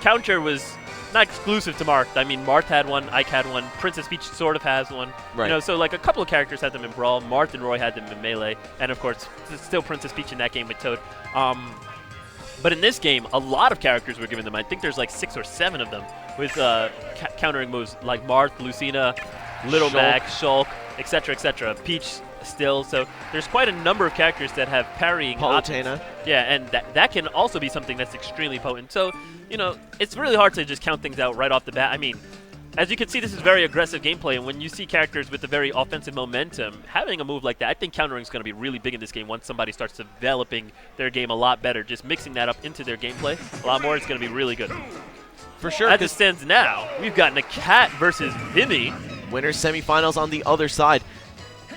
counter was not exclusive to Marth. I mean, Marth had one, Ike had one, Princess Peach sort of has one. Right. You know, so like a couple of characters had them in Brawl. Marth and Roy had them in Melee, and of course, still Princess Peach in that game with Toad. But in this game, a lot of characters were given them. I think there's like 6 or 7 of them with countering moves like Marth, Lucina, Little Mac, Shulk, etc., etc. Peach still. So there's quite a number of characters that have parrying options. Yeah, and that can also be something that's extremely potent. So, you know, it's really hard to just count things out right off the bat. I mean, as you can see, this is very aggressive gameplay, and when you see characters with a very offensive momentum, having a move like that, I think countering is going to be really big in this game once somebody starts developing their game a lot better. Just mixing that up into their gameplay a lot more is going to be really good. For sure. As it stands now, we've got NAKAT versus Vinnie. Winners semifinals on the other side.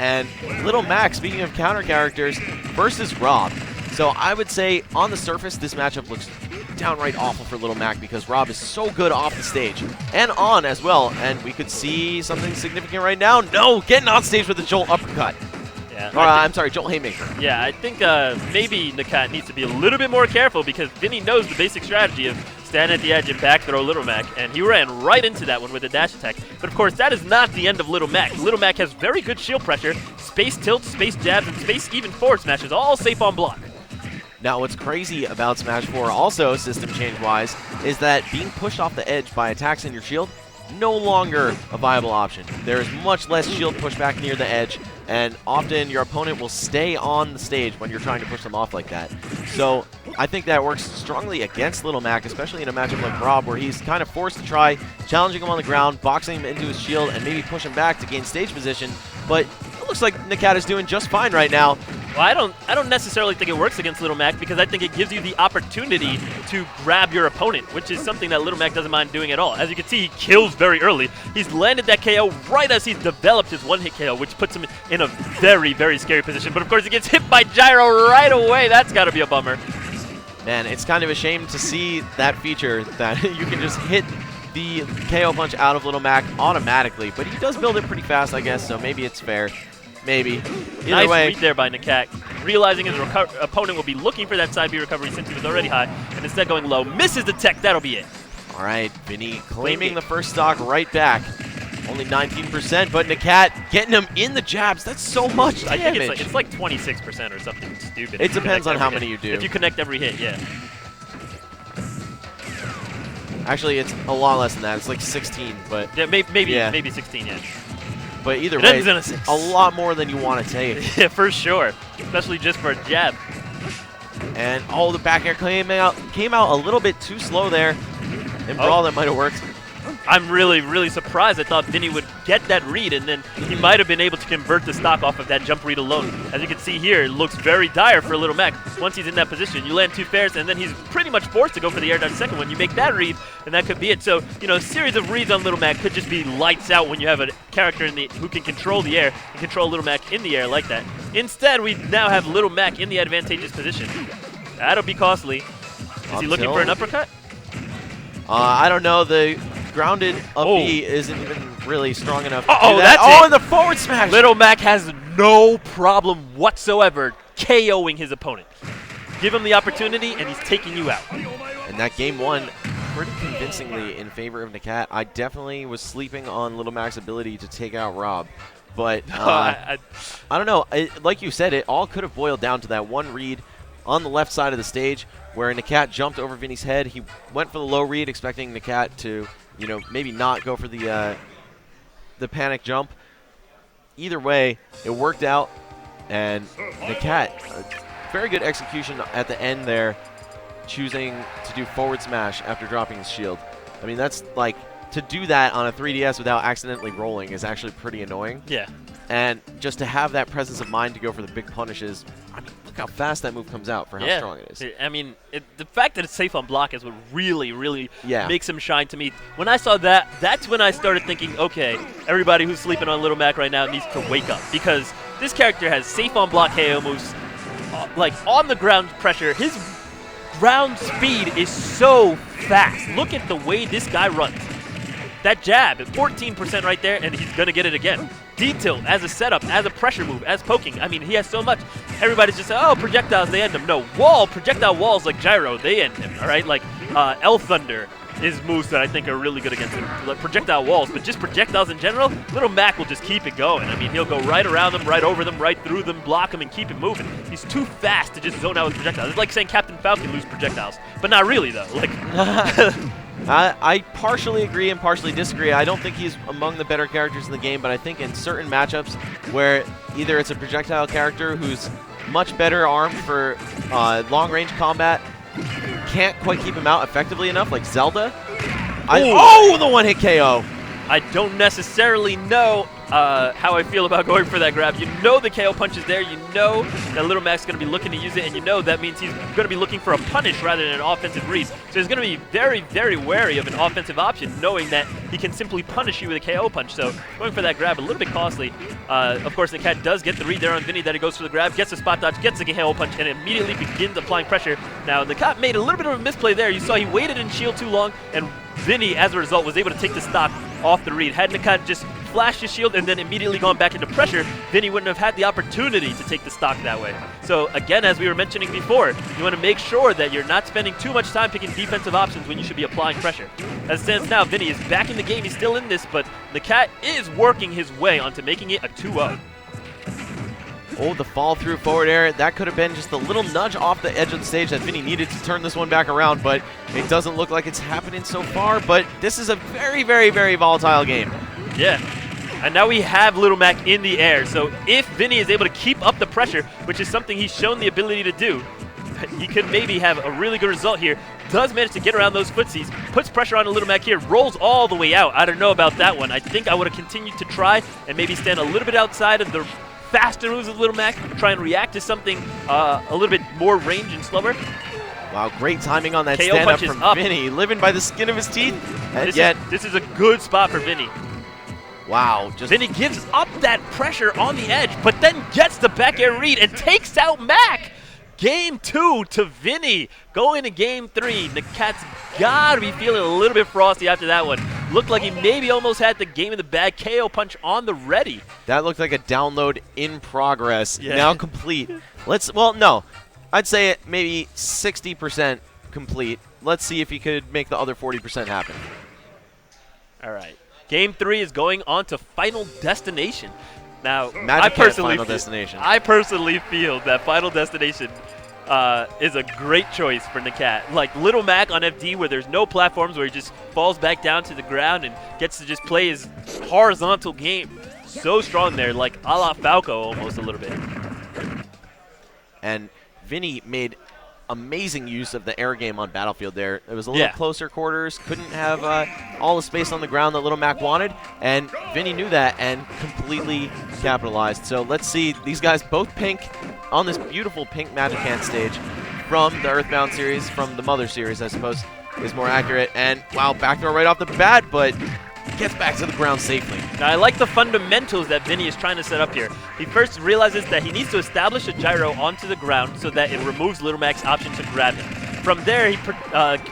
And Little Mac, speaking of counter characters, versus Rob. So I would say on the surface, this matchup looks downright awful for Little Mac because Rob is so good off the stage and on as well. And we could see something significant right now. No, getting on stage with a Jolt uppercut. Yeah, I'm sorry, Jolt haymaker. Yeah, I think maybe NAKAT needs to be a little bit more careful because Vinnie knows the basic strategy of stand at the edge and back throw Little Mac, and he ran right into that one with a dash attack. But of course, that is not the end of Little Mac. Little Mac has very good shield pressure, space tilts, space jabs, and space even forward smashes, all safe on block. Now, what's crazy about Smash 4 also, system change-wise, is that being pushed off the edge by attacks in your shield, no longer a viable option. There is much less shield pushback near the edge, and often your opponent will stay on the stage when you're trying to push them off like that. So I think that works strongly against Little Mac, especially in a matchup like Rob, where he's kind of forced to try challenging him on the ground, boxing him into his shield, and maybe push him back to gain stage position. But it looks like NAKAT is doing just fine right now. Well, I don't necessarily think it works against Little Mac because I think it gives you the opportunity to grab your opponent, which is something that Little Mac doesn't mind doing at all. As you can see, he kills very early. He's landed that KO right as he's developed his one-hit KO, which puts him in a very, very scary position. But of course, he gets hit by Gyro right away. That's got to be a bummer. Man, it's kind of a shame to see that feature that you can just hit the KO punch out of Little Mac automatically. But he does build it pretty fast, I guess, so maybe it's fair. Maybe. Nice read there by NAKAT. Realizing his opponent will be looking for that side B recovery since he was already high, and instead going low. Misses the tech, that'll be it. All right, Vinnie claiming the first stock right back. Only 19%, but NAKAT getting him in the jabs. That's so much damage. I think it's like 26% or something stupid. It depends on how many you do. If you connect every hit, yeah. Actually, it's a lot less than that. It's like 16, but yeah, maybe 16, yeah. But either way, a lot more than you want to take. Yeah, for sure. Especially just for a jab. And the back air came out a little bit too slow there. In Brawl, that might have worked. I'm really, really surprised. I thought Vinnie would get that read, and then he might have been able to convert the stock off of that jump read alone. As you can see here, it looks very dire for Little Mac. Once he's in that position, you land 2 fairs, and then he's pretty much forced to go for the air dodge second one. You make that read, and that could be it. So, you know, a series of reads on Little Mac could just be lights out when you have a character who can control the air and control Little Mac in the air like that. Instead, we now have Little Mac in the advantageous position. That'll be costly. Is he looking for an uppercut? I don't know. The grounded up B isn't even really strong enough to do that. That's it. And the forward smash! Little Mac has no problem whatsoever KOing his opponent. Give him the opportunity, and he's taking you out. And that game won pretty convincingly in favor of NAKAT. I definitely was sleeping on Little Mac's ability to take out Rob. But I don't know. Like you said, it all could have boiled down to that one read on the left side of the stage where NAKAT jumped over Vinnie's head. He went for the low read, expecting NAKAT to, you know, maybe not go for the panic jump. Either way, it worked out, and NAKAT, very good execution at the end there, choosing to do forward smash after dropping his shield. I mean, that's like, to do that on a 3DS without accidentally rolling is actually pretty annoying. Yeah. And just to have that presence of mind to go for the big punishes, I mean, look how fast that move comes out for how strong it is. I mean, the fact that it's safe on block is what really, really makes him shine to me. When I saw that, that's when I started thinking, okay, everybody who's sleeping on Little Mac right now needs to wake up, because this character has safe on block KO moves, like on the ground pressure. His ground speed is so fast. Look at the way this guy runs. That jab at 14% right there, and he's going to get it again. D-tilt as a setup, as a pressure move, as poking. I mean, he has so much. Everybody's just saying, oh, projectiles, they end him. No, projectile walls like Gyro, they end him, all right? Like L Thunder, is moves that I think are really good against him. Like projectile walls, but just projectiles in general, Little Mac will just keep it going. I mean, he'll go right around them, right over them, right through them, block them, and keep it moving. He's too fast to just zone out with projectiles. It's like saying Captain Falcon lose projectiles, but not really, though. Like, I partially agree and partially disagree. I don't think he's among the better characters in the game, but I think in certain matchups where either it's a projectile character who's much better armed for long-range combat, can't quite keep him out effectively enough, like Zelda. The one-hit KO. I don't necessarily know how I feel about going for that grab. You know the KO punch is there. You know that Little Mac's going to be looking to use it, and you know that means he's going to be looking for a punish rather than an offensive read. So he's going to be very, very wary of an offensive option, knowing that he can simply punish you with a KO punch. So going for that grab, a little bit costly. Of course, NAKAT does get the read there on Vinnie that he goes for the grab, gets the spot dodge, gets the KO punch, and immediately begins applying pressure. Now, NAKAT made a little bit of a misplay there. You saw he waited in shield too long, and Vinnie, as a result, was able to take the stock off the read. Had NAKAT just flashed his shield and then immediately gone back into pressure, Vinnie wouldn't have had the opportunity to take the stock that way. So again, as we were mentioning before, you want to make sure that you're not spending too much time picking defensive options when you should be applying pressure. As it stands now, Vinnie is back in the game. He's still in this, but NAKAT is working his way onto making it a 2-0. Oh, the fall through forward air. That could have been just a little nudge off the edge of the stage that Vinnie needed to turn this one back around, but it doesn't look like it's happening so far. But this is a very, very, very volatile game. Yeah. And now we have Little Mac in the air. So if Vinnie is able to keep up the pressure, which is something he's shown the ability to do, he could maybe have a really good result here. Does manage to get around those footsies, puts pressure on a Little Mac here, rolls all the way out. I don't know about that one. I think I would have continued to try and maybe stand a little bit outside of the faster moves of Little Mac, try and react to something a little bit more range and slower. Wow, great timing on that KO stand-up punch from is up. Vinnie, living by the skin of his teeth. And this is a good spot for Vinnie. Wow. Vinnie gives up that pressure on the edge, but then gets the back air read and takes out Mac. Game 2 to Vinnie. Going to game 3. NAKAT's got to be feeling a little bit frosty after that one. Looked like he maybe almost had the game in the bag. KO punch on the ready. That looked like a download in progress. Yeah. Now complete. Well, no. I'd say it maybe 60% complete. Let's see if he could make the other 40% happen. All right. Game 3 is going on to Final Destination. Now, I personally feel that Final Destination is a great choice for NAKAT. Like Little Mac on FD, where there's no platforms, where he just falls back down to the ground and gets to just play his horizontal game. So strong there, like a la Falco almost a little bit. And Vinnie made amazing use of the air game on Battlefield there. It was a little closer quarters, couldn't have all the space on the ground that Little Mac wanted, and Vinnie knew that and completely capitalized. So let's see these guys both pink on this beautiful pink Magic Hand stage from the Earthbound series, from the Mother series, I suppose is more accurate. And wow, back throw right off the bat, but gets back to the ground safely. Now, I like the fundamentals that Vinnie is trying to set up here. He first realizes that he needs to establish a gyro onto the ground so that it removes Little Mac's option to grab him. From there, he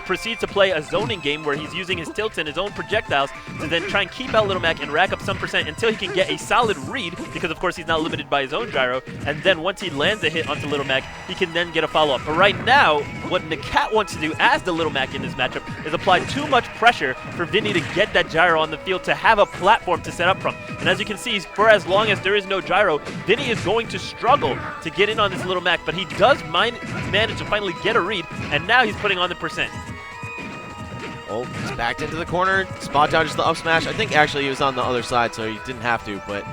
proceeds to play a zoning game where he's using his tilts and his own projectiles to then try and keep out Little Mac and rack up some percent until he can get a solid read, because of course he's not limited by his own gyro, and then once he lands a hit onto Little Mac, he can then get a follow-up. But right now, what NAKAT wants to do as the Little Mac in this matchup is apply too much pressure for Vinnie to get that gyro on the field to have a platform to set up from. And as you can see, for as long as there is no gyro, Vinnie is going to struggle to get in on this Little Mac, but he does manage to finally get a read, and now he's putting on the percent. Oh, he's backed into the corner. Spot dodges the up smash. I think actually he was on the other side, so he didn't have to, but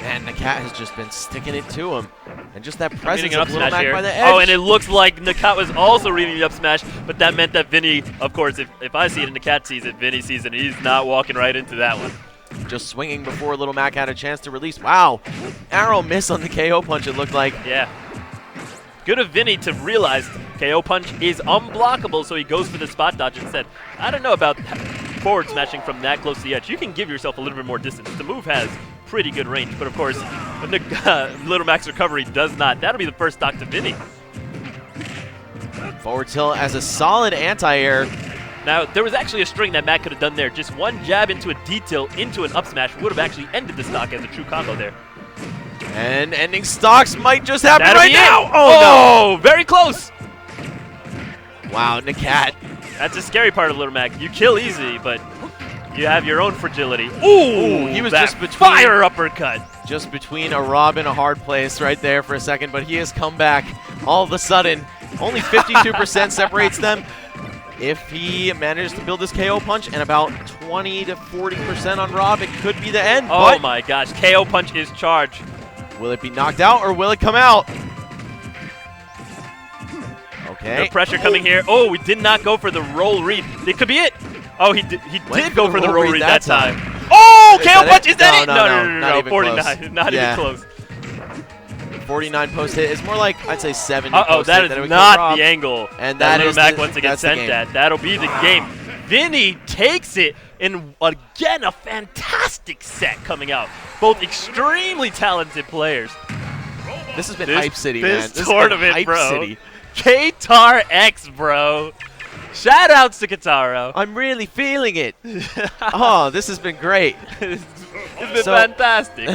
man, NAKAT has just been sticking it to him. And just that presence of Little Mac by the edge. Oh, and it looks like NAKAT was also reading the up smash, but that meant that Vinnie, of course, if I see it and NAKAT sees it, Vinnie sees it, and he's not walking right into that one. Just swinging before Little Mac had a chance to release. Wow, arrow miss on the KO punch, it looked like. Yeah. Good of Vinnie to realize KO punch is unblockable, so he goes for the spot dodge instead. I don't know about forward smashing from that close to the edge. You can give yourself a little bit more distance. The move has pretty good range, but of course, Little Mac's recovery does not. That'll be the first stock to Vinnie. Forward tilt as a solid anti-air. Now, there was actually a string that Mac could have done there. Just one jab into a D-tilt into an up smash would have actually ended the stock as a true combo there. And ending stocks might just happen right now. Oh, no. Very close. Wow, NAKAT That's a scary part of Little Mac. You kill easy, but you have your own fragility. Ooh, he was that just between fire uppercut. Just between a Rob and a hard place right there for a second, but he has come back all of a sudden. Only 52% separates them. If he manages to build this KO punch and about 20 to 40% on Rob, it could be the end. Oh my gosh, KO punch is charged. Will it be knocked out or will it come out? Okay. No pressure coming here. Oh, we did not go for the roll read. It could be it. Oh, he did go for the roll read that time. Oh, KO punch, is that it? No, 49, not even close. 49 post hit is more like, I'd say 70 Uh-oh, post that hit. is not the angle and that Little is Mac wants to get sent game. at. That'll be the game. Vinnie takes it, and again, a fantastic set coming out. Both extremely talented players. This has been Hype City, man. This tournament, Hype bro. City. KTAR X, bro. Shout outs to Keitaro. I'm really feeling it. Oh, this has been great. It's been fantastic.